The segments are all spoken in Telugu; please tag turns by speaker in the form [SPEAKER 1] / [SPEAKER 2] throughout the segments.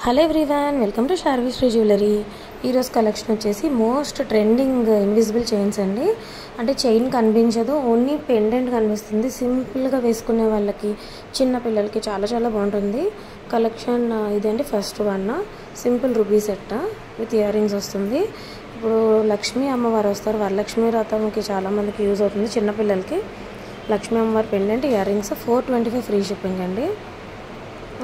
[SPEAKER 1] Hello everyone, welcome to Sharvi Sri jewellery. ఈరోజు కలెక్షన్ వచ్చేసి మోస్ట్ ట్రెండింగ్ ఇన్విజిబుల్ చైన్స్ అండి. అంటే చైన్ కనిపించదు, ఓన్లీ పెండెంట్ కనిపిస్తుంది. సింపుల్గా వేసుకునే వాళ్ళకి, చిన్న పిల్లలకి చాలా చాలా బాగుంటుంది కలెక్షన్. ఇదండి first one, simple ruby set with ear rings వస్తుంది. ఇప్పుడు లక్ష్మీ అమ్మవారు వస్తారు, వరలక్ష్మీ వ్రతంకి చాలామందికి యూజ్ అవుతుంది. చిన్నపిల్లలకి లక్ష్మీ అమ్మవారి pendant, ear rings 425 free shipping అండి.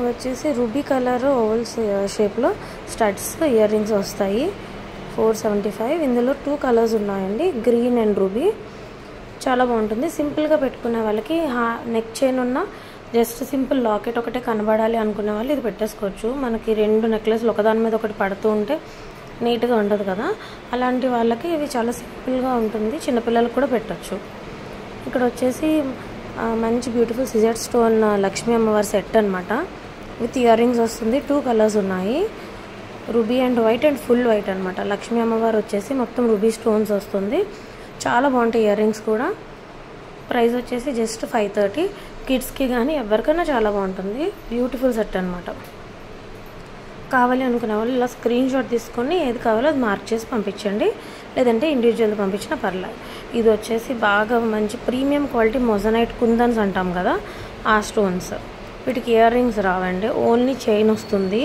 [SPEAKER 1] వచ్చేసి రూబీ కలర్ ఓవల్స్ షేప్లో స్టడ్స్ ఇయర్ రింగ్స్ వస్తాయి, 475. ఇందులో 2 కలర్స్ ఉన్నాయండి, గ్రీన్ అండ్ రూబీ. చాలా బాగుంటుంది. సింపుల్గా పెట్టుకునే వాళ్ళకి, నెక్ చైన్ ఉన్న జస్ట్ సింపుల్ లాకెట్ ఒకటే కనబడాలి అనుకునే వాళ్ళు ఇది పెట్టేసుకోవచ్చు. మనకి 2 నెక్లెస్లు ఒకదాని మీద ఒకటి పడుతూ ఉంటే నీట్గా ఉండదు కదా, అలాంటి వాళ్ళకి ఇవి చాలా సింపుల్గా ఉంటుంది. చిన్నపిల్లలకు కూడా పెట్టచ్చు. ఇక్కడ వచ్చేసి మంచి బ్యూటిఫుల్ సిజర్ స్టోన్ లక్ష్మీ అమ్మవారి సెట్ అనమాట, విత్ ఇయర్ రింగ్స్ వస్తుంది. 2 కలర్స్ ఉన్నాయి, ruby and white and full white అనమాట. లక్ష్మీ అమ్మవారు వచ్చేసి మొత్తం రూబీ స్టోన్స్ వస్తుంది. చాలా బాగుంటాయి ఇయర్ రింగ్స్ కూడా. ప్రైస్ వచ్చేసి జస్ట్ 530. కిడ్స్కి కానీ ఎవరికైనా చాలా బాగుంటుంది. బ్యూటిఫుల్ సెట్ అనమాట. కావాలి అనుకునే వాళ్ళు ఇలా స్క్రీన్ షాట్ తీసుకొని ఏది కావాలో అది మార్క్ చేసి పంపించండి, లేదంటే ఇండివిజువల్ పంపించినా పర్లేదు. ఇది వచ్చేసి బాగా మంచి ప్రీమియం క్వాలిటీ మొజనైట్ కుందన్స్ అంటాం కదా, ఆ స్టోన్స్. వీటికి ఇయర్ రింగ్స్ రావండి, ఓన్లీ చైన్ వస్తుంది.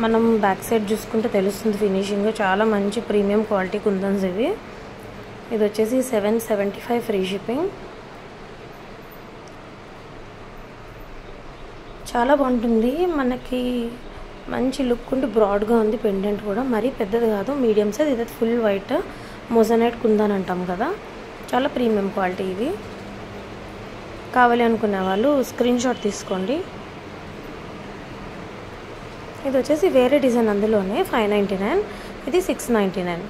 [SPEAKER 1] మనం బ్యాక్ సైడ్ చూసుకుంటే తెలుస్తుంది ఫినిషింగ్. చాలా మంచి ప్రీమియం క్వాలిటీ కుందన్స్ ఇవి. ఇది వచ్చేసి 775 ఫ్రీ షిప్పింగ్. చాలా బాగుంటుంది, మనకి మంచి లుక్ ఉండి బ్రాడ్గా ఉంది. పెండెంట్ కూడా మరీ పెద్దది కాదు, మీడియం సైజ్. ఇది ఫుల్ వైట్ మొజనైట్ కుందన్ అంటాం కదా, చాలా ప్రీమియం క్వాలిటీ ఇవి. కావాలి అనుకునే వాళ్ళు స్క్రీన్ షాట్ తీసుకోండి. ఇది వచ్చేసి వేరే డిజైన్, అందులోనే 599, ఇది 699.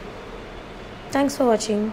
[SPEAKER 1] Thanks for watching.